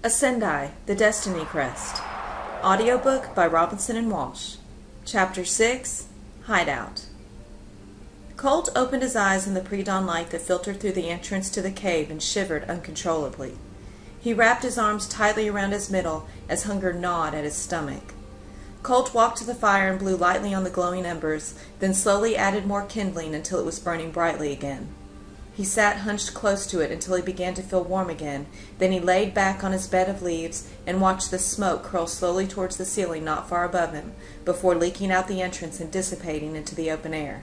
Ascendai, the Destiny Crest. Audiobook by Robinson and Walsh. Chapter 6, Hideout. Colt opened his eyes in the pre-dawn light that filtered through the entrance to the cave and shivered uncontrollably. He wrapped his arms tightly around his middle as hunger gnawed at his stomach. Colt walked to the fire and blew lightly on the glowing embers, then slowly added more kindling until it was burning brightly again. He sat hunched close to it until he began to feel warm again. Then he laid back on his bed of leaves and watched the smoke curl slowly towards the ceiling not far above him, before leaking out the entrance and dissipating into the open air.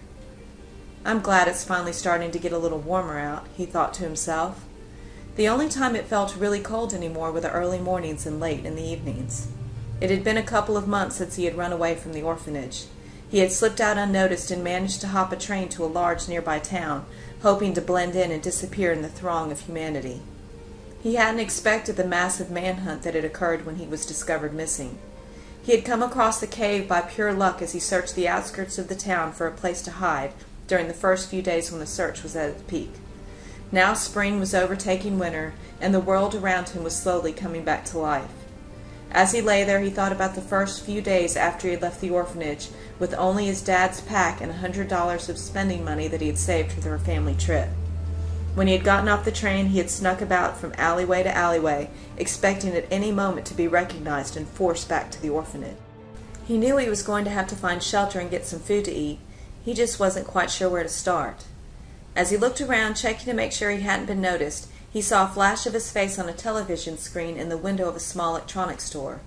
"I'm glad it's finally starting to get a little warmer out," he thought to himself. The only time it felt really cold anymore were the early mornings and late in the evenings. It had been a couple of months since he had run away from the orphanage. He had slipped out unnoticed and managed to hop a train to a large nearby town, hoping to blend in and disappear in the throng of humanity. He hadn't expected the massive manhunt that had occurred when he was discovered missing. He had come across the cave by pure luck as he searched the outskirts of the town for a place to hide during the first few days when the search was at its peak. Now spring was overtaking winter, and the world around him was slowly coming back to life. As he lay there, he thought about the first few days after he had left the orphanage, with only his dad's pack and $100 of spending money that he had saved for their family trip. When he had gotten off the train, he had snuck about from alleyway to alleyway, expecting at any moment to be recognized and forced back to the orphanage. He knew he was going to have to find shelter and get some food to eat. He just wasn't quite sure where to start. As he looked around, checking to make sure he hadn't been noticed, he saw a flash of his face on a television screen in the window of a small electronics store.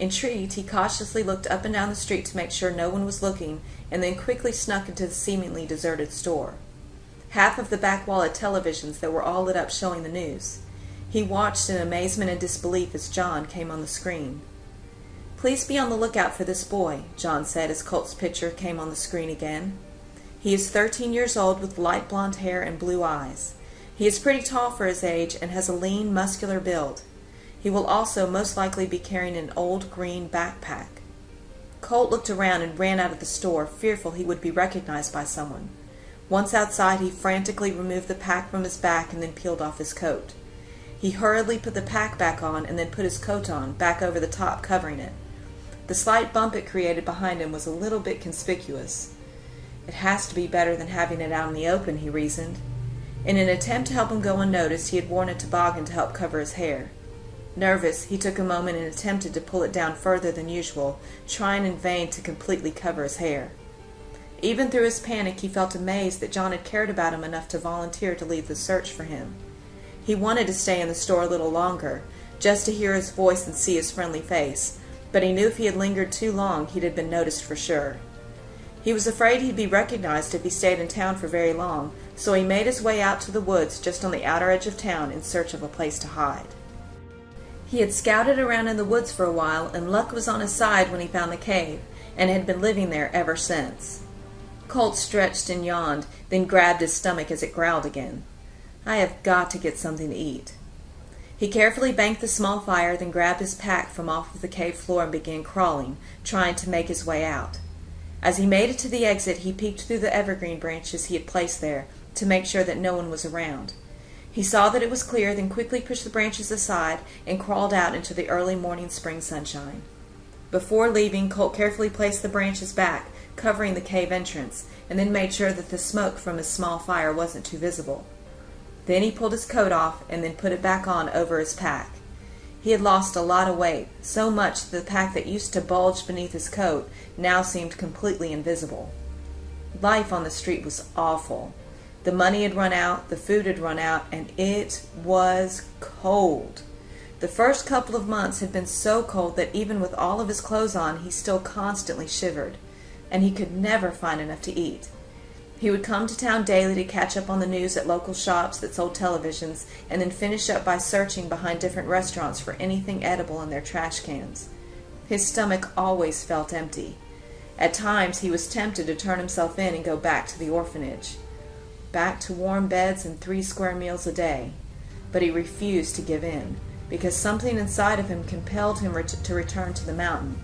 Intrigued, he cautiously looked up and down the street to make sure no one was looking, and then quickly snuck into the seemingly deserted store. Half of the back wall had televisions that were all lit up showing the news. He watched in amazement and disbelief as John came on the screen. "Please be on the lookout for this boy," John said as Colt's picture came on the screen again. "He is 13 years old with light blonde hair and blue eyes. He is pretty tall for his age and has a lean, muscular build. He will also most likely be carrying an old green backpack." Colt looked around and ran out of the store, fearful he would be recognized by someone. Once outside, he frantically removed the pack from his back and then peeled off his coat. He hurriedly put the pack back on and then put his coat on, back over the top, covering it. The slight bump it created behind him was a little bit conspicuous. "It has to be better than having it out in the open," he reasoned. In an attempt to help him go unnoticed, he had worn a toboggan to help cover his hair. Nervous, he took a moment and attempted to pull it down further than usual, trying in vain to completely cover his hair. Even through his panic, he felt amazed that John had cared about him enough to volunteer to lead the search for him. He wanted to stay in the store a little longer, just to hear his voice and see his friendly face, but he knew if he had lingered too long, he'd have been noticed for sure. He was afraid he'd be recognized if he stayed in town for very long, so he made his way out to the woods just on the outer edge of town in search of a place to hide. He had scouted around in the woods for a while, and luck was on his side when he found the cave, and had been living there ever since. Colt stretched and yawned, then grabbed his stomach as it growled again. "I have got to get something to eat." He carefully banked the small fire, then grabbed his pack from off of the cave floor and began crawling, trying to make his way out. As he made it to the exit, he peeked through the evergreen branches he had placed there to make sure that no one was around. He saw that it was clear, then quickly pushed the branches aside and crawled out into the early morning spring sunshine. Before leaving, Colt carefully placed the branches back, covering the cave entrance, and then made sure that the smoke from his small fire wasn't too visible. Then he pulled his coat off and then put it back on over his pack. He had lost a lot of weight, so much that the pack that used to bulge beneath his coat now seemed completely invisible. Life on the street was awful. The money had run out, the food had run out, and it was cold. The first couple of months had been so cold that even with all of his clothes on, he still constantly shivered, and he could never find enough to eat. He would come to town daily to catch up on the news at local shops that sold televisions, and then finish up by searching behind different restaurants for anything edible in their trash cans. His stomach always felt empty. At times he was tempted to turn himself in and go back to the orphanage. Back to warm beds and 3 square meals a day. But he refused to give in, because something inside of him compelled him to return to the mountain.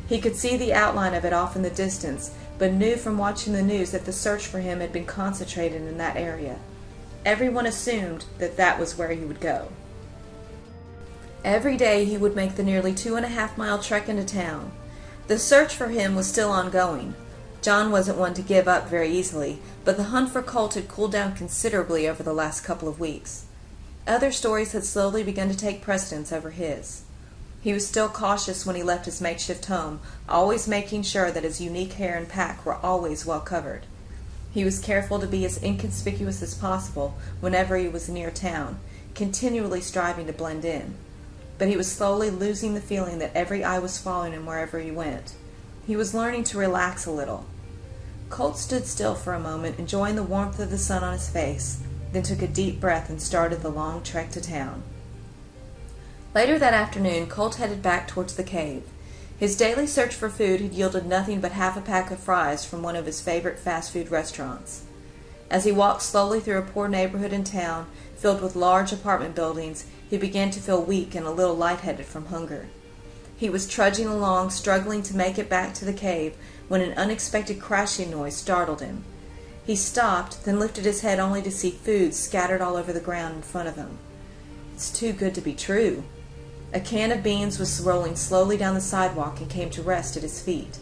He could see the outline of it off in the distance, but knew from watching the news that the search for him had been concentrated in that area. Everyone assumed that that was where he would go. Every day he would make the nearly 2.5-mile trek into town. The search for him was still ongoing. John wasn't one to give up very easily, but the hunt for Colt had cooled down considerably over the last couple of weeks. Other stories had slowly begun to take precedence over his. He was still cautious when he left his makeshift home, always making sure that his unique hair and pack were always well covered. He was careful to be as inconspicuous as possible whenever he was near town, continually striving to blend in. But he was slowly losing the feeling that every eye was following him wherever he went. He was learning to relax a little. Colt stood still for a moment, enjoying the warmth of the sun on his face, then took a deep breath and started the long trek to town. Later that afternoon, Colt headed back towards the cave. His daily search for food had yielded nothing but half a pack of fries from one of his favorite fast food restaurants. As he walked slowly through a poor neighborhood in town, filled with large apartment buildings, he began to feel weak and a little lightheaded from hunger. He was trudging along, struggling to make it back to the cave, when an unexpected crashing noise startled him. He stopped, then lifted his head only to see food scattered all over the ground in front of him. It's too good to be true. A can of beans was rolling slowly down the sidewalk and came to rest at his feet.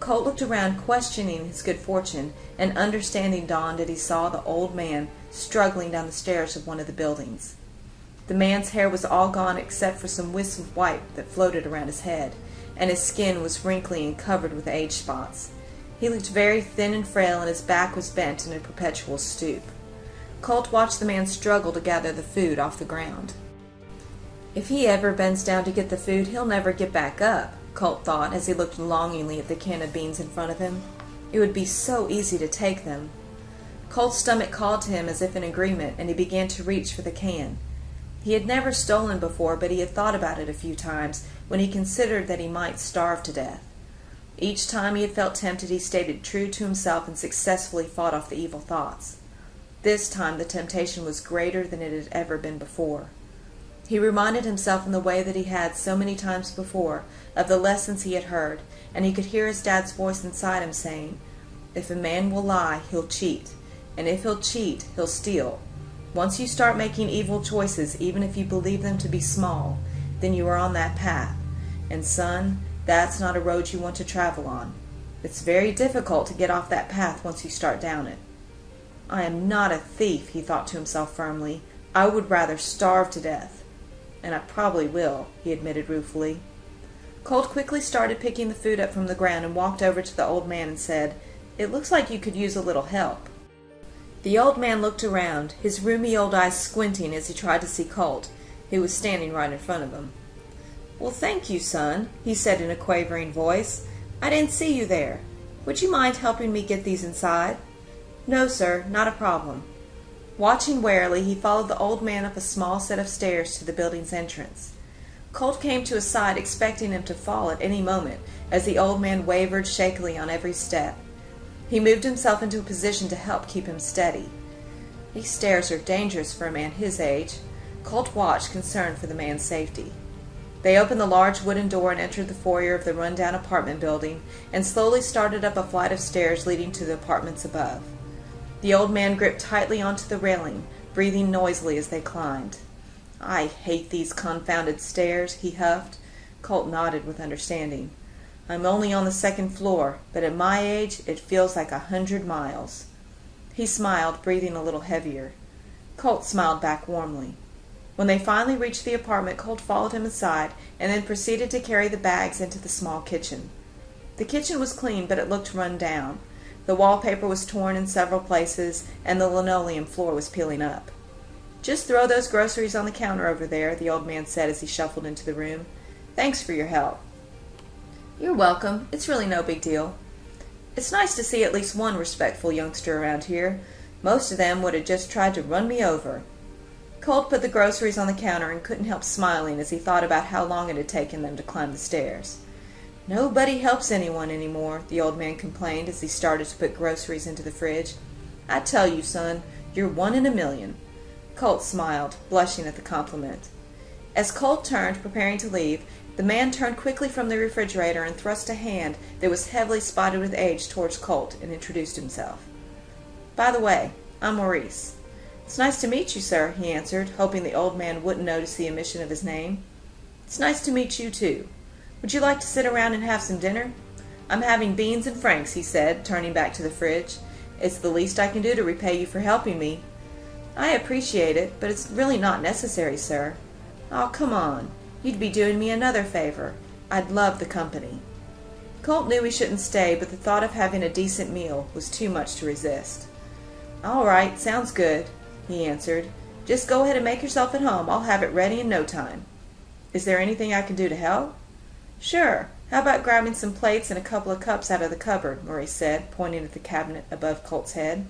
Colt looked around, questioning his good fortune, and understanding dawned as he saw the old man struggling down the stairs of one of the buildings. The man's hair was all gone except for some wisps of white that floated around his head, and his skin was wrinkly and covered with age spots. He looked very thin and frail, and his back was bent in a perpetual stoop. Colt watched the man struggle to gather the food off the ground. If he ever bends down to get the food, he'll never get back up, Colt thought as he looked longingly at the can of beans in front of him. It would be so easy to take them. Colt's stomach called to him as if in agreement, and he began to reach for the can. He had never stolen before, but he had thought about it a few times when he considered that he might starve to death. Each time he had felt tempted, he stayed true to himself and successfully fought off the evil thoughts. This time the temptation was greater than it had ever been before. He reminded himself in the way that he had so many times before of the lessons he had heard, and he could hear his dad's voice inside him saying, "If a man will lie, he'll cheat, and if he'll cheat, he'll steal. Once you start making evil choices, even if you believe them to be small, then you are on that path. And son, that's not a road you want to travel on. It's very difficult to get off that path once you start down it." "I am not a thief," he thought to himself firmly. "I would rather starve to death." "And I probably will," he admitted ruefully. Colt quickly started picking the food up from the ground and walked over to the old man and said, "It looks like you could use a little help." The old man looked around, his rheumy old eyes squinting as he tried to see Colt, who was standing right in front of him. "Well, thank you, son," he said in a quavering voice. "I didn't see you there. Would you mind helping me get these inside?" "No, sir, not a problem." Watching warily, he followed the old man up a small set of stairs to the building's entrance. Colt came to his side, expecting him to fall at any moment, as the old man wavered shakily on every step. He moved himself into a position to help keep him steady. These stairs are dangerous for a man his age. Colt watched, concerned for the man's safety. They opened the large wooden door and entered the foyer of the run-down apartment building, and slowly started up a flight of stairs leading to the apartments above. The old man gripped tightly onto the railing, breathing noisily as they climbed. "I hate these confounded stairs," he huffed. Colt nodded with understanding. "I'm only on the second floor, but at my age it feels like 100 miles. He smiled, breathing a little heavier. Colt smiled back warmly. When they finally reached the apartment, Colt followed him inside and then proceeded to carry the bags into the small kitchen. The kitchen was clean, but it looked run down. The wallpaper was torn in several places, and the linoleum floor was peeling up. "Just throw those groceries on the counter over there," the old man said as he shuffled into the room. "Thanks for your help." "You're welcome. It's really no big deal. It's nice to see at least one respectful youngster around here. Most of them would have just tried to run me over." Colt put the groceries on the counter and couldn't help smiling as he thought about how long it had taken them to climb the stairs. "Nobody helps anyone anymore," the old man complained as he started to put groceries into the fridge. "I tell you, son, you're 1 in a million." Colt smiled, blushing at the compliment. As Colt turned, preparing to leave, the man turned quickly from the refrigerator and thrust a hand that was heavily spotted with age towards Colt and introduced himself. "By the way, I'm Maurice." "It's nice to meet you, sir," he answered, hoping the old man wouldn't notice the omission of his name. It's nice to meet you, too. Would you like to sit around and have some dinner? I'm having beans and franks, he said, turning back to the fridge. It's the least I can do to repay you for helping me. I appreciate it, but it's really not necessary, sir. Oh, come on. You'd be doing me another favor. I'd love the company. Colt knew he shouldn't stay, but the thought of having a decent meal was too much to resist. All right, sounds good, he answered. Just go ahead and make yourself at home. I'll have it ready in no time. Is there anything I can do to help? Sure. How about grabbing some plates and a couple of cups out of the cupboard, Maurice said, pointing at the cabinet above Colt's head.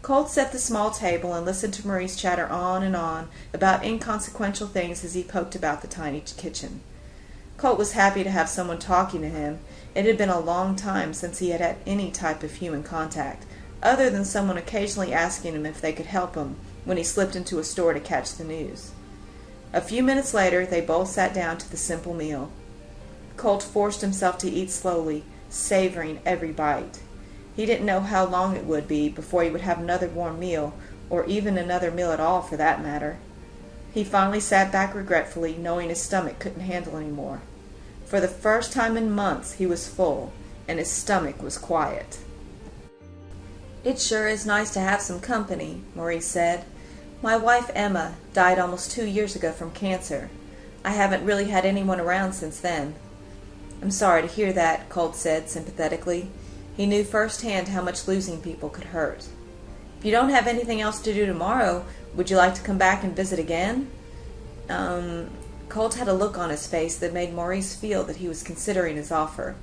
Colt set the small table and listened to Maurice chatter on and on about inconsequential things as he poked about the tiny kitchen. Colt was happy to have someone talking to him. It had been a long time since he had had any type of human contact, other than someone occasionally asking him if they could help him when he slipped into a store to catch the news. A few minutes later, they both sat down to the simple meal. Colt forced himself to eat slowly, savoring every bite. He didn't know how long it would be before he would have another warm meal, or even another meal at all for that matter. He finally sat back regretfully, knowing his stomach couldn't handle any more. For the first time in months he was full, and his stomach was quiet. It sure is nice to have some company, Maurice said. My wife Emma died almost 2 years ago from cancer. I haven't really had anyone around since then. I'm sorry to hear that, Colt said sympathetically. He knew firsthand how much losing people could hurt. If you don't have anything else to do tomorrow, would you like to come back and visit again? Colt had a look on his face that made Maurice feel that he was considering his offer.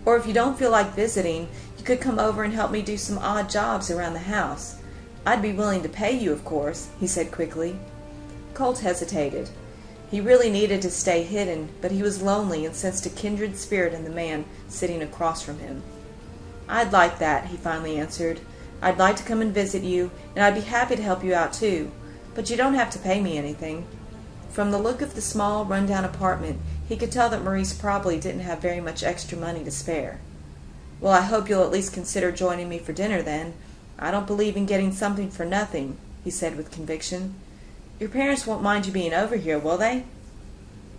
Or if you don't feel like visiting, you could come over and help me do some odd jobs around the house. I'd be willing to pay you, of course, he said quickly. Colt hesitated. He really needed to stay hidden, but he was lonely and sensed a kindred spirit in the man sitting across from him. I'd like that, he finally answered. I'd like to come and visit you, and I'd be happy to help you out too, but you don't have to pay me anything. From the look of the small, run-down apartment, he could tell that Maurice probably didn't have very much extra money to spare. Well, I hope you'll at least consider joining me for dinner then. I don't believe in getting something for nothing, he said with conviction. Your parents won't mind you being over here, will they?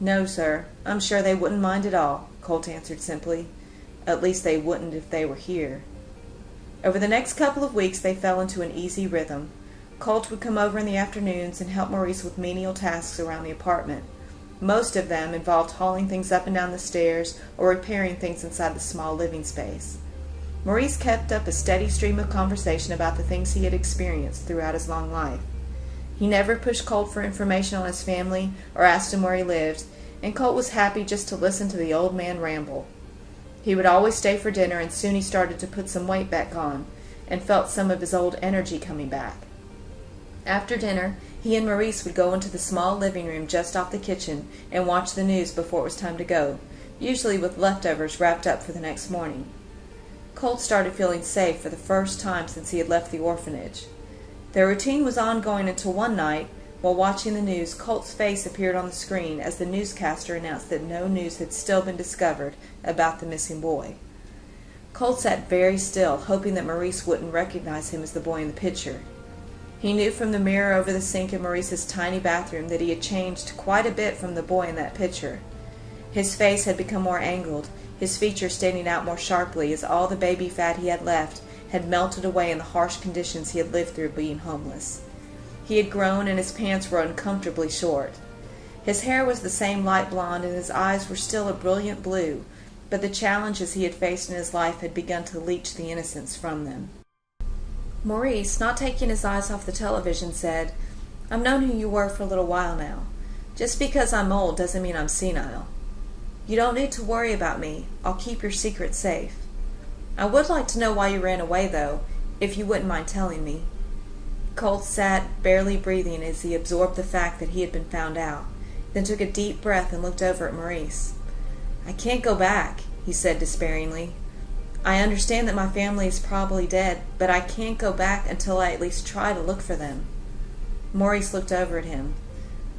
No, sir. I'm sure they wouldn't mind at all, Colt answered simply. At least they wouldn't if they were here. Over the next couple of weeks they fell into an easy rhythm. Colt would come over in the afternoons and help Maurice with menial tasks around the apartment. Most of them involved hauling things up and down the stairs or repairing things inside the small living space. Maurice kept up a steady stream of conversation about the things he had experienced throughout his long life. He never pushed Colt for information on his family or asked him where he lived, and Colt was happy just to listen to the old man ramble. He would always stay for dinner, and soon he started to put some weight back on and felt some of his old energy coming back. After dinner, he and Maurice would go into the small living room just off the kitchen and watch the news before it was time to go, usually with leftovers wrapped up for the next morning. Colt started feeling safe for the first time since he had left the orphanage. Their routine was ongoing until one night, while watching the news, Colt's face appeared on the screen as the newscaster announced that no news had still been discovered about the missing boy. Colt sat very still, hoping that Maurice wouldn't recognize him as the boy in the picture. He knew from the mirror over the sink in Maurice's tiny bathroom that he had changed quite a bit from the boy in that picture. His face had become more angled, his features standing out more sharply as all the baby fat he had left had melted away in the harsh conditions he had lived through being homeless. He had grown and his pants were uncomfortably short. His hair was the same light blonde and his eyes were still a brilliant blue, but the challenges he had faced in his life had begun to leach the innocence from them. Maurice, not taking his eyes off the television, said, "I've known who you were for a little while now. Just because I'm old doesn't mean I'm senile. You don't need to worry about me. I'll keep your secret safe. I would like to know why you ran away, though, if you wouldn't mind telling me." Colt sat, barely breathing, as he absorbed the fact that he had been found out, then took a deep breath and looked over at Maurice. "I can't go back," he said despairingly. "I understand that my family is probably dead, but I can't go back until I at least try to look for them." Maurice looked over at him.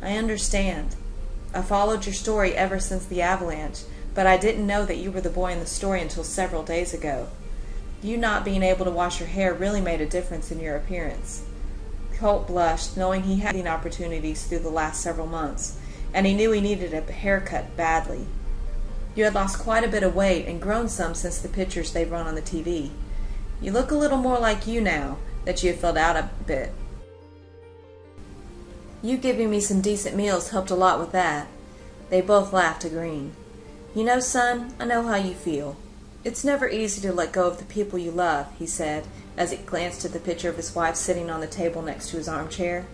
"I understand. I followed your story ever since the avalanche, but I didn't know that you were the boy in the story until several days ago. You not being able to wash your hair really made a difference in your appearance." Colt blushed, knowing he had opportunities through the last several months, and he knew he needed a haircut badly. You had lost quite a bit of weight and grown some since the pictures they'd run on the TV. You look a little more like you now that you have filled out a bit. You giving me some decent meals helped a lot with that. They both laughed, agreeing. You know, son, I know how you feel. It's never easy to let go of the people you love, he said, as he glanced at the picture of his wife sitting on the table next to his armchair.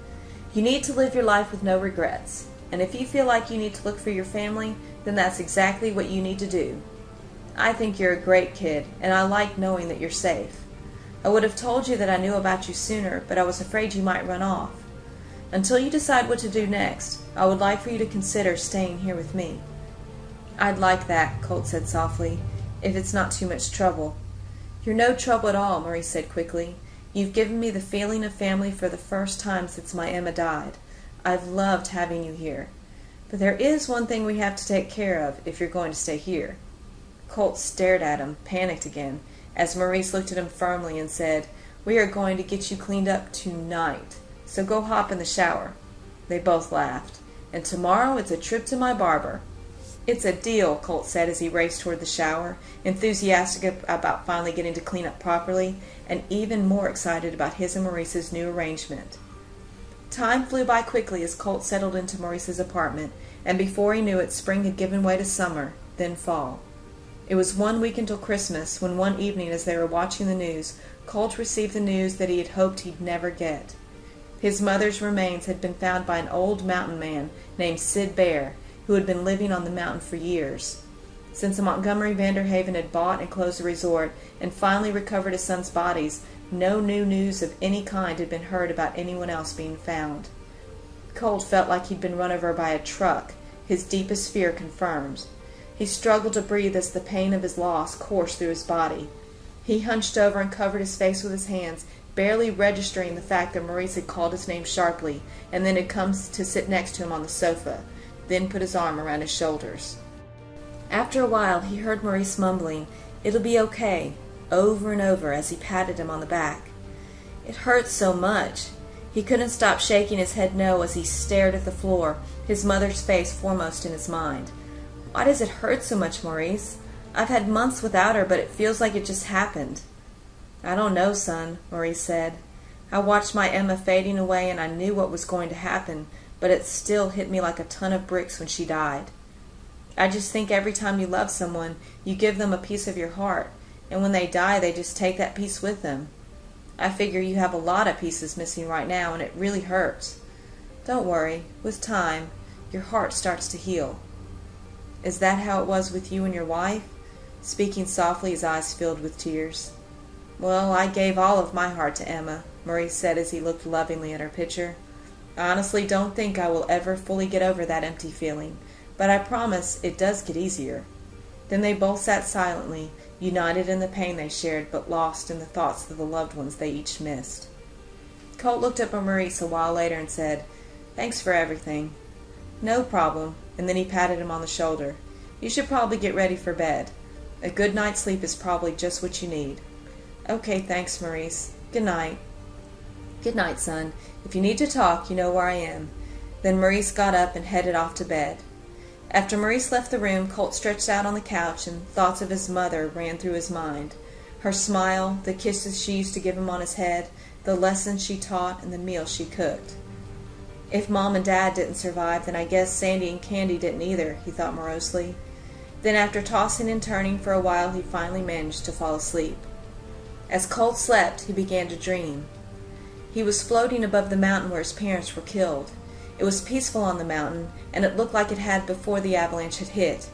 You need to live your life with no regrets, and if you feel like you need to look for your family, then that's exactly what you need to do. I think you're a great kid, and I like knowing that you're safe. I would have told you that I knew about you sooner, but I was afraid you might run off. Until you decide what to do next, I would like for you to consider staying here with me. I'd like that, Colt said softly, if it's not too much trouble. You're no trouble at all, Maurice said quickly. You've given me the feeling of family for the first time since my Emma died. I've loved having you here. But there is one thing we have to take care of if you're going to stay here. Colt stared at him, panicked again, as Maurice looked at him firmly and said, We are going to get you cleaned up tonight, so go hop in the shower. They both laughed. And tomorrow it's a trip to my barber. It's a deal, Colt said as he raced toward the shower, enthusiastic about finally getting to clean up properly, and even more excited about his and Maurice's new arrangement. Time flew by quickly as Colt settled into Maurice's apartment, and before he knew it, spring had given way to summer, then fall. It was 1 week until Christmas, when one evening as they were watching the news, Colt received the news that he had hoped he'd never get. His mother's remains had been found by an old mountain man named Sid Bear, who had been living on the mountain for years. Since the Montgomery Vanderhaven had bought and closed the resort and finally recovered his son's bodies, no new news of any kind had been heard about anyone else being found. Colt felt like he'd been run over by a truck, his deepest fear confirmed. He struggled to breathe as the pain of his loss coursed through his body. He hunched over and covered his face with his hands, barely registering the fact that Maurice had called his name sharply and then had come to sit next to him on the sofa, then put his arm around his shoulders. After a while he heard Maurice mumbling, "It'll be okay," over and over as he patted him on the back. It hurt so much. He couldn't stop shaking his head no as he stared at the floor, his mother's face foremost in his mind. Why does it hurt so much, Maurice? I've had months without her, but it feels like it just happened. I don't know, son, Maurice said. I watched my Emma fading away and I knew what was going to happen, but it still hit me like a ton of bricks when she died. I just think every time you love someone, you give them a piece of your heart, and when they die, they just take that piece with them. I figure you have a lot of pieces missing right now, and it really hurts. Don't worry. With time, your heart starts to heal. Is that how it was with you and your wife? Speaking softly, his eyes filled with tears. Well, I gave all of my heart to Emma, Maurice said as he looked lovingly at her picture. I honestly don't think I will ever fully get over that empty feeling, but I promise it does get easier. Then they both sat silently, united in the pain they shared, but lost in the thoughts of the loved ones they each missed. Colt looked up at Maurice a while later and said, Thanks for everything. No problem, and then he patted him on the shoulder. You should probably get ready for bed. A good night's sleep is probably just what you need. Okay, thanks, Maurice. Good night. Good night, son. If you need to talk, you know where I am. Then Maurice got up and headed off to bed. After Maurice left the room, Colt stretched out on the couch, and thoughts of his mother ran through his mind. Her smile, the kisses she used to give him on his head, the lessons she taught, and the meals she cooked. If Mom and Dad didn't survive, then I guess Sandy and Candy didn't either, he thought morosely. Then after tossing and turning for a while, he finally managed to fall asleep. As Colt slept, he began to dream. He was floating above the mountain where his parents were killed. It was peaceful on the mountain, and it looked like it had before the avalanche had hit.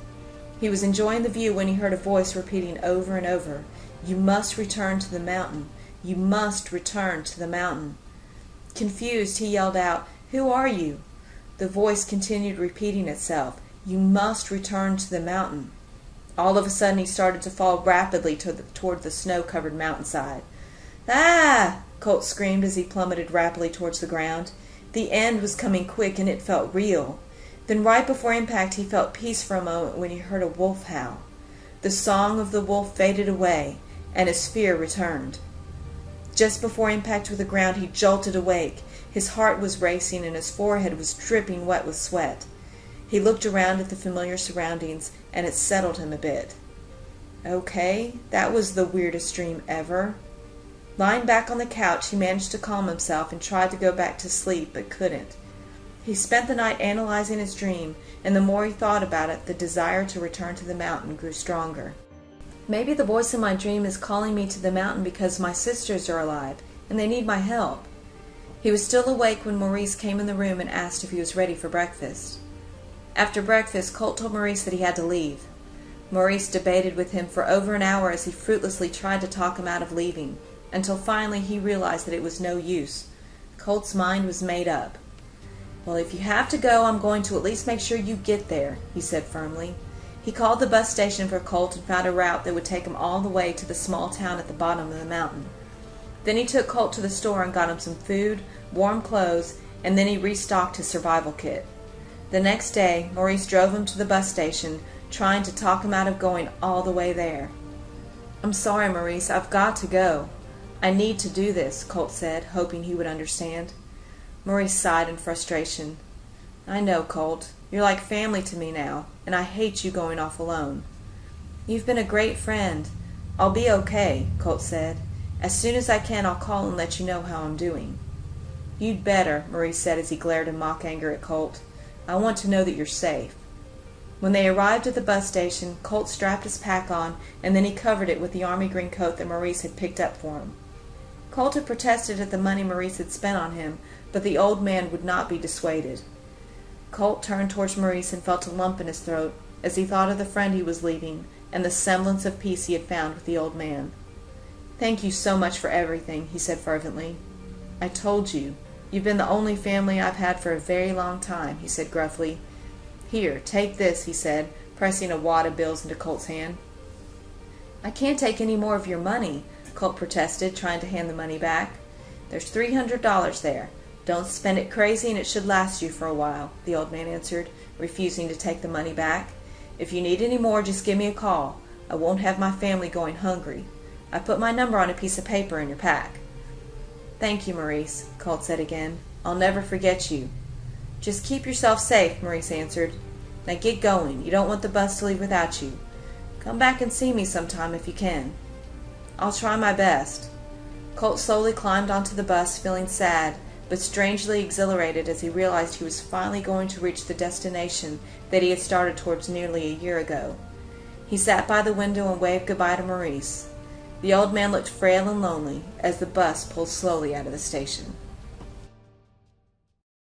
He was enjoying the view when he heard a voice repeating over and over, You must return to the mountain. You must return to the mountain. Confused, he yelled out, Who are you? The voice continued repeating itself, You must return to the mountain. All of a sudden he started to fall rapidly toward the snow-covered mountainside. Ah! Colt screamed as he plummeted rapidly towards the ground. The end was coming quick, and it felt real. Then right before impact he felt peace for a moment when he heard a wolf howl. The song of the wolf faded away, and his fear returned. Just before impact with the ground he jolted awake. His heart was racing, and his forehead was dripping wet with sweat. He looked around at the familiar surroundings, and it settled him a bit. Okay, that was the weirdest dream ever. Lying back on the couch, he managed to calm himself and tried to go back to sleep, but couldn't. He spent the night analyzing his dream, and the more he thought about it, the desire to return to the mountain grew stronger. Maybe the voice in my dream is calling me to the mountain because my sisters are alive, and they need my help. He was still awake when Maurice came in the room and asked if he was ready for breakfast. After breakfast, Colt told Maurice that he had to leave. Maurice debated with him for over an hour as he fruitlessly tried to talk him out of leaving, until finally he realized that it was no use. Colt's mind was made up. "Well, if you have to go, I'm going to at least make sure you get there," he said firmly. He called the bus station for Colt and found a route that would take him all the way to the small town at the bottom of the mountain. Then he took Colt to the store and got him some food, warm clothes, and then he restocked his survival kit. The next day, Maurice drove him to the bus station, trying to talk him out of going all the way there. "I'm sorry, Maurice, I've got to go. I need to do this," Colt said, hoping he would understand. Maurice sighed in frustration. "I know, Colt. You're like family to me now, and I hate you going off alone." "You've been a great friend. I'll be okay," Colt said. "As soon as I can, I'll call and let you know how I'm doing." "You'd better," Maurice said as he glared in mock anger at Colt. "I want to know that you're safe." When they arrived at the bus station, Colt strapped his pack on, and then he covered it with the army green coat that Maurice had picked up for him. Colt had protested at the money Maurice had spent on him, but the old man would not be dissuaded. Colt turned towards Maurice and felt a lump in his throat as he thought of the friend he was leaving and the semblance of peace he had found with the old man. "Thank you so much for everything," he said fervently. "I told you. You've been the only family I've had for a very long time," he said gruffly. "Here, take this," he said, pressing a wad of bills into Colt's hand. "I can't take any more of your money," Colt protested, trying to hand the money back. "There's $300 there. Don't spend it crazy and it should last you for a while," the old man answered, refusing to take the money back. "If you need any more, just give me a call. I won't have my family going hungry. I put my number on a piece of paper in your pack." "Thank you, Maurice," Colt said again. "I'll never forget you." "Just keep yourself safe," Maurice answered. "Now get going. You don't want the bus to leave without you. Come back and see me sometime if you can." "I'll try my best." Colt slowly climbed onto the bus, feeling sad, but strangely exhilarated as he realized he was finally going to reach the destination that he had started towards nearly a year ago. He sat by the window and waved goodbye to Maurice. The old man looked frail and lonely as the bus pulled slowly out of the station.